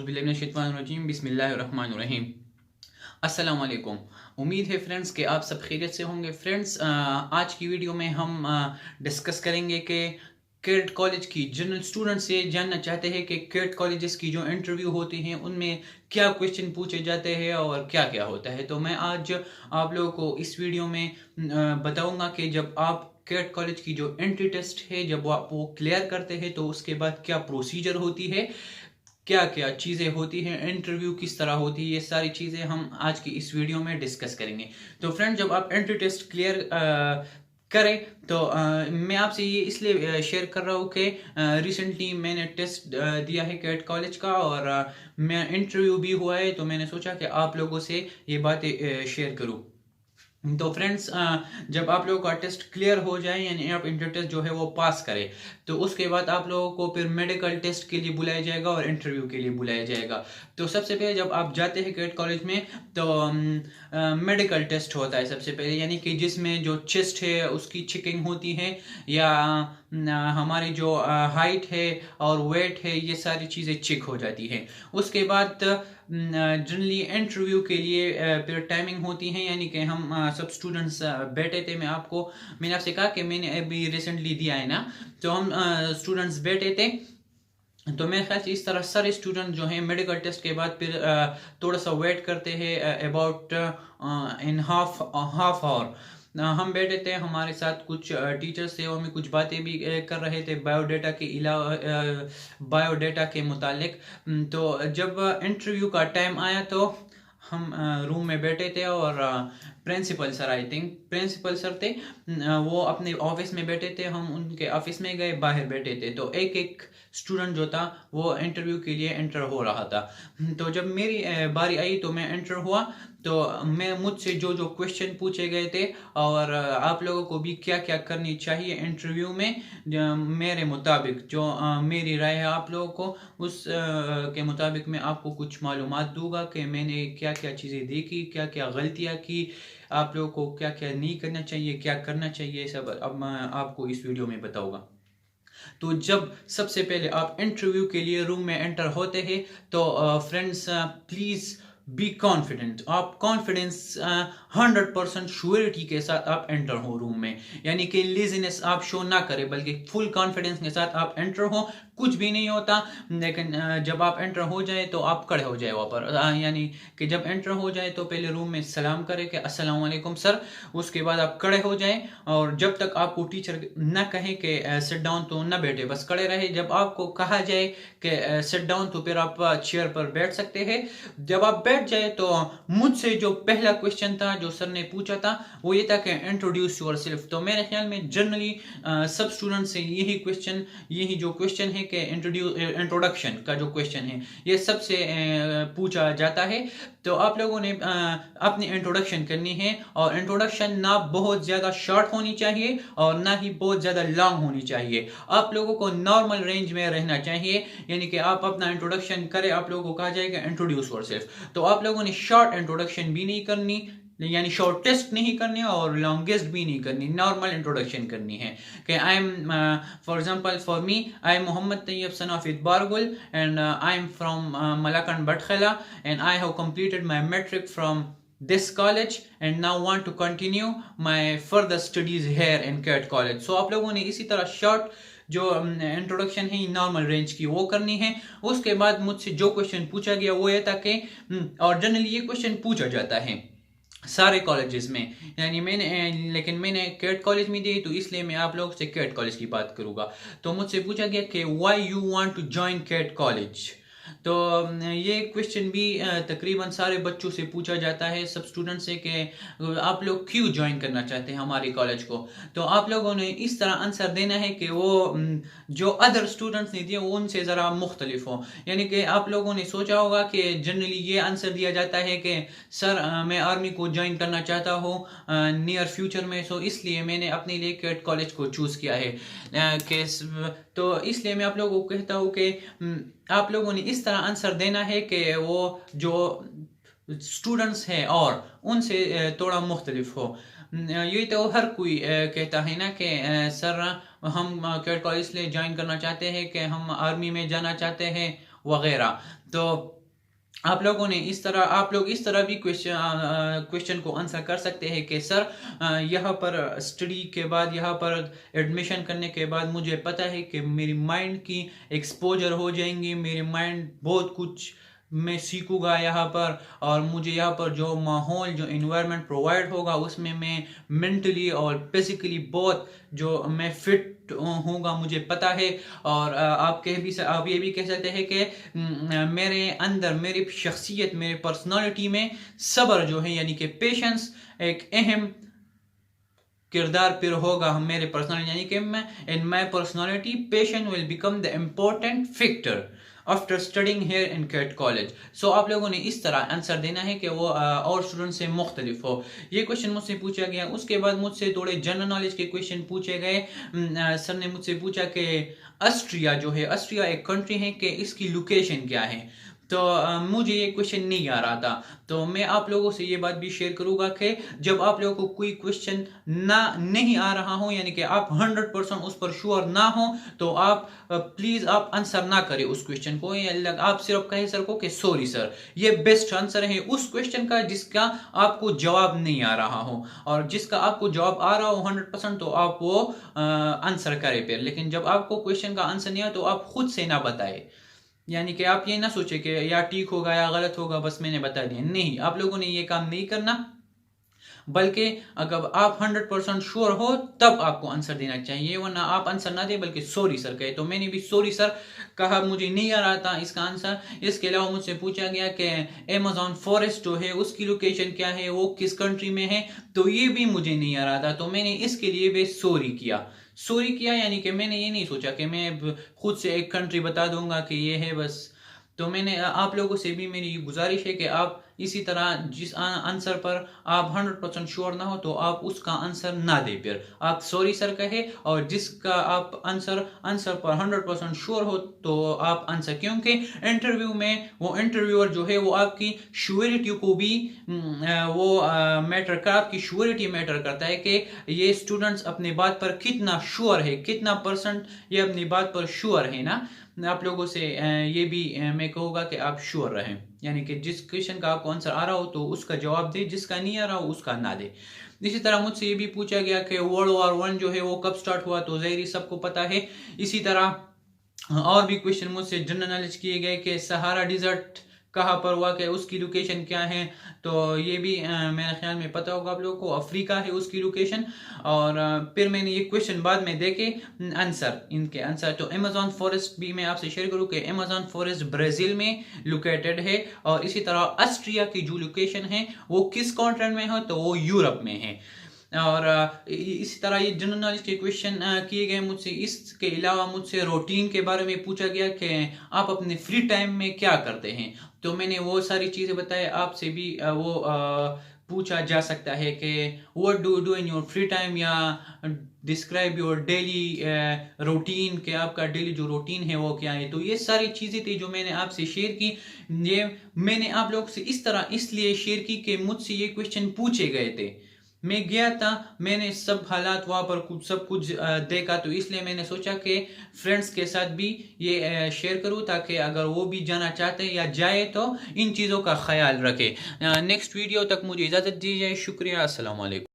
बिस्मिल्लाहिर्रहमानिर्रहीम। अस्सलाम वालेकुम। उम्मीद है फ्रेंड्स कि आप सब खैरियत से होंगे। फ्रेंड्स, आज की वीडियो में हम डिस्कस करेंगे कि केट कॉलेज की जनरल स्टूडेंट्स ये जानना चाहते हैं कि केट कॉलेजेस की जो इंटरव्यू होते हैं उनमें क्या क्वेश्चन पूछे जाते हैं और क्या क्या होता है। तो मैं आज आप लोगों को इस वीडियो में बताऊंगा कि जब आप केट कॉलेज की जो एंट्री टेस्ट है जब आप वो क्लियर करते हैं तो उसके बाद क्या प्रोसीजर होती है, क्या क्या चीज़ें होती हैं, इंटरव्यू किस तरह होती है, ये सारी चीज़ें हम आज की इस वीडियो में डिस्कस करेंगे। तो फ्रेंड, जब आप एंट्री टेस्ट क्लियर करें तो मैं आपसे ये इसलिए शेयर कर रहा हूँ कि रिसेंटली मैंने टेस्ट दिया है कैट कॉलेज का और मैं इंटरव्यू भी हुआ है, तो मैंने सोचा कि आप लोगों से ये बातें शेयर करूँ। तो फ्रेंड्स, जब आप लोगों का टेस्ट क्लियर हो जाए यानी आप इंटर टेस्ट जो है वो पास करें तो उसके बाद आप लोगों को फिर मेडिकल टेस्ट के लिए बुलाया जाएगा और इंटरव्यू के लिए बुलाया जाएगा। तो सबसे पहले जब आप जाते हैं कैट कॉलेज में तो मेडिकल टेस्ट होता है सबसे पहले, यानी कि जिसमें जो चेस्ट है उसकी चेकिंग होती है या हमारी जो हाइट है और वेट है ये सारी चीज़ें चेक हो जाती हैं। उसके बाद जनरली इंटरव्यू के लिए फिर टाइमिंग होती है, यानी कि हम सब स्टूडेंट्स बैठे थे। मैंने आपसे कहा कि मैंने अभी रिसेंटली दिया है ना, तो हम स्टूडेंट्स बैठे थे। तो मेरे ख्याल से इस तरह सारे स्टूडेंट जो हैं मेडिकल टेस्ट के बाद फिर थोड़ा सा वेट करते हैं अबाउट इन हाफ आवर। हम बैठे थे, हमारे साथ कुछ टीचर्स थे और हमें कुछ बातें भी कर रहे थे बायोडाटा के अलावा, बायोडाटा के मुतालिक। तो जब इंटरव्यू का टाइम आया तो हम रूम में बैठे थे और principal sir, I think principal sir थे, वो अपने ऑफिस में बैठे थे, हम उनके ऑफिस में गए, बाहर बैठे थे। तो एक एक स्टूडेंट जो था वो इंटरव्यू के लिए एंटर हो रहा था। तो जब मेरी बारी आई तो मैं एंटर हुआ। तो मैं मुझसे जो जो क्वेश्चन पूछे गए थे और आप लोगों को भी क्या क्या करनी चाहिए इंटरव्यू में, मेरे मुताबिक जो मेरी राय है आप लोगों को उस के मुताबिक मैं आपको कुछ मालूमात दूंगा कि मैंने क्या क्या चीज़ें देखी, क्या क्या गलतियाँ की, आप लोगों को क्या क्या नहीं करना चाहिए, क्या करना चाहिए, सब अब मैं आपको इस वीडियो में बताऊंगा। तो जब सबसे पहले आप इंटरव्यू के लिए रूम में एंटर होते हैं तो फ्रेंड्स प्लीज़ बी कॉन्फिडेंट। आप कॉन्फिडेंस 100% श्योरिटी के साथ आप एंटर हो रूम में, यानी कि लेजीनेस आप शो ना करें बल्कि फुल कॉन्फिडेंस के साथ आप एंटर हो। कुछ भी नहीं होता, लेकिन जब आप एंटर हो जाए तो आप खड़े हो जाए वहाँ पर, यानी कि जब एंटर हो जाए तो पहले रूम में सलाम करें कि अस्सलाम वालेकुम सर। उसके बाद आप खड़े हो जाएं और जब तक आपको टीचर ना कहे कि सिट डाउन तो ना बैठे, बस खड़े रहे। जब आपको कहा जाए कि सिट डाउन तो फिर आप चेयर पर बैठ सकते हैं। जब आप बैठ जाए तो मुझसे जो पहला क्वेश्चन था जो सर ने पूछा था वो ये था कि इंट्रोड्यूस योर सेल्फ। तो मेरे ख्याल में जनरली सब स्टूडेंट से यही जो क्वेश्चन है कि इंट्रोडक्शन का जो क्वेश्चन है ये सबसे पूछा जाता है। तो आप लोगों ने अपनी इंट्रोडक्शन करनी है और इंट्रोडक्शन ना बहुत ज़्यादा शॉर्ट होनी चाहिए और ना ही बहुत ज़्यादा लॉन्ग होनी चाहिए। आप लोगों को नॉर्मल रेंज में रहना चाहिए, यानी कि आप अपना इंट्रोडक्शन करें, आप लोगों को कहा जाएगा इंट्रोड्यूस योरसेल्फ। तो आप लोगों ने शॉर्ट इंट्रोडक्शन भी नहीं करनी, यानी शॉर्टेस्ट नहीं करनी और लॉन्गेस्ट भी नहीं करनी, नॉर्मल इंट्रोडक्शन करनी है कि I am, for example for me, I am Mohammad Tayyab son of Itbargul and I am from Malakand Batkhela and I have completed my matric from this college and now want to continue my further studies here in CAT college। so आप लोगों ने इसी तरह short जो introduction है normal range की वो करनी है। उसके बाद मुझसे जो क्वेश्चन पूछा गया वो ये था कि और जनरली ये क्वेश्चन पूछा जाता है सारे कॉलेजेस में, यानी लेकिन मैंने कैट कॉलेज में दी तो इसलिए मैं आप लोगों से कैट कॉलेज की बात करूंगा। तो मुझसे पूछा गया कि why you want to join CAT college. तो ये क्वेश्चन भी तकरीबन सारे बच्चों से पूछा जाता है, सब स्टूडेंट से, कि आप लोग क्यों ज्वाइन करना चाहते हैं हमारे कॉलेज को। तो आप लोगों ने इस तरह आंसर देना है कि वो जो अदर स्टूडेंट्स ने दिए वो उनसे ज़रा मुख्तलिफ हो। यानी कि आप लोगों ने सोचा होगा कि जनरली ये आंसर दिया जाता है कि सर मैं आर्मी को ज्वाइन करना चाहता हूँ नियर फ्यूचर में, सो इसलिए मैंने अपने लिए कैट कॉलेज को चूज़ किया है। कि तो इसलिए मैं आप लोगों को कहता हूँ कि आप लोगों ने इस तरह आंसर देना है कि वो जो स्टूडेंट्स हैं और उनसे थोड़ा मुख्तलिफ हो। ये तो हर कोई कहता है ना कि सर हम कैट कॉलेज इसलिए ज्वाइन करना चाहते हैं कि हम आर्मी में जाना चाहते हैं वगैरह। तो आप लोग इस तरह भी क्वेश्चन को आंसर कर सकते हैं कि सर यहाँ पर स्टडी के बाद, यहाँ पर एडमिशन करने के बाद मुझे पता है कि मेरी माइंड की एक्सपोजर हो जाएंगी, मेरी माइंड बहुत कुछ मैं सीखूंगा यहाँ पर, और मुझे यहाँ पर जो माहौल, जो इन्वायरमेंट प्रोवाइड होगा उसमें मैं मेंटली और फिजिकली बहुत जो मैं फिट होऊंगा, मुझे पता है। और आप ये भी कह सकते हैं कि मेरे अंदर, मेरी शख्सियत, मेरी पर्सनालिटी में सब्र जो है यानी कि पेशेंस एक अहम किरदार फिर होगा मेरे पर्सनालिटी, यानी कि मैं in my personality patience will become the important factor after studying here in cadet college. So आप लोगों ने इस तरह आंसर देना है कि वो और स्टूडेंट से मुख्तलिफ हो। ये क्वेश्चन मुझसे पूछा गया। उसके बाद मुझसे थोड़े जनरल नॉलेज के क्वेश्चन पूछे गए। सर ने मुझसे पूछा कि ऑस्ट्रिया जो है, ऑस्ट्रिया एक कंट्री है, कि इसकी लोकेशन क्या है। तो मुझे ये क्वेश्चन नहीं आ रहा था, तो मैं आप लोगों से ये बात भी शेयर करूंगा कि जब आप लोगों को कोई क्वेश्चन नहीं आ रहा हो, यानी कि आप 100% उस पर श्योर ना हो, तो आप प्लीज आप आंसर ना करें उस क्वेश्चन को, या आप सिर्फ कहें सर को कि सॉरी सर। ये बेस्ट आंसर है उस क्वेश्चन का जिसका आपको जवाब नहीं आ रहा हो, और जिसका आपको जवाब आ रहा हो 100%, तो आप वो आंसर करें फिर। लेकिन जब आपको क्वेश्चन का आंसर नहीं आया तो आप खुद से ना बताए, यानी कि आप ये ना सोचे कि या ठीक होगा या गलत होगा, बस मैंने बता दिया। नहीं, आप लोगों ने ये काम नहीं करना, बल्कि अगर आप 100% श्योर हो तब आपको आंसर देना चाहिए, वरना आप आंसर ना दे बल्कि सॉरी सर कहे। तो मैंने भी सॉरी सर कहा, मुझे नहीं आ रहा था इसका आंसर। इसके अलावा मुझसे पूछा गया कि अमेज़न फॉरेस्ट जो है उसकी लोकेशन क्या है, वो किस कंट्री में है, तो ये भी मुझे नहीं आ रहा था। तो मैंने इसके लिए भी सॉरी किया, यानी कि मैंने ये नहीं सोचा कि मैं खुद से एक कंट्री बता दूंगा कि ये है बस। तो मैंने आप लोगों से भी मेरी गुजारिश है कि आप इसी तरह जिस आंसर पर आप 100% श्योर ना हो तो आप उसका आंसर ना दे, फिर आप सॉरी सर कहे, और जिसका आप आंसर पर 100% श्योर हो तो आप आंसर, क्योंकि इंटरव्यू में वो इंटरव्यूअर जो है वो आपकी श्योरिटी को भी आपकी श्योरिटी मैटर करता है कि ये स्टूडेंट्स अपनी बात पर कितना श्योर है, कितना परसेंट ये अपनी बात पर श्योर है ना। आप लोगों से ये भी मैं कहूँगा कि आप श्योर रहें, यानी कि जिस क्वेश्चन का आपको आंसर आ रहा हो तो उसका जवाब दे, जिसका नहीं आ रहा हो उसका ना दे। इसी तरह मुझसे ये भी पूछा गया कि वर्ल्ड वॉर 1 जो है वो कब स्टार्ट हुआ, तो ज़ाहिर सबको पता है। इसी तरह और भी क्वेश्चन मुझसे जनरल नॉलेज किए गए कि सहारा डिजर्ट कहाँ पर हुआ, कि उसकी लोकेशन क्या है, तो ये भी मेरे ख्याल में पता होगा आप लोगों को, अफ्रीका है उसकी लोकेशन। और फिर मैंने ये क्वेश्चन बाद में देखे इनके आंसर। तो अमेज़न फॉरेस्ट भी मैं आपसे शेयर करूँ कि अमेज़न फॉरेस्ट ब्राज़ील में लोकेटेड है, और इसी तरह ऑस्ट्रिया की जो लोकेशन है वो किस कॉन्टिनेंट में है, तो वो यूरोप में है। और इसी तरह ये जनरल नॉलेज के क्वेश्चन किए गए मुझसे। इसके अलावा मुझसे रूटीन के बारे में पूछा गया कि आप अपने फ्री टाइम में क्या करते हैं, तो मैंने वो सारी चीज़ें बताई। आपसे भी वो पूछा जा सकता है कि what do you do in your free time, या डिस्क्राइब योर डेली रूटीन, कि आपका डेली जो रूटीन है वो क्या है। तो ये सारी चीज़ें थी जो मैंने आपसे शेयर की। ये मैंने आप लोग से इस तरह इसलिए शेयर की कि मुझसे ये क्वेश्चन पूछे गए थे, मैं गया था, मैंने सब हालात वहाँ पर सब कुछ देखा, तो इसलिए मैंने सोचा कि फ्रेंड्स के साथ भी ये शेयर करूँ, ताकि अगर वो भी जाना चाहते हैं या जाए तो इन चीज़ों का ख्याल रखे। नेक्स्ट वीडियो तक मुझे इजाज़त दीजिए। शुक्रिया। अस्सलाम वालेकुम।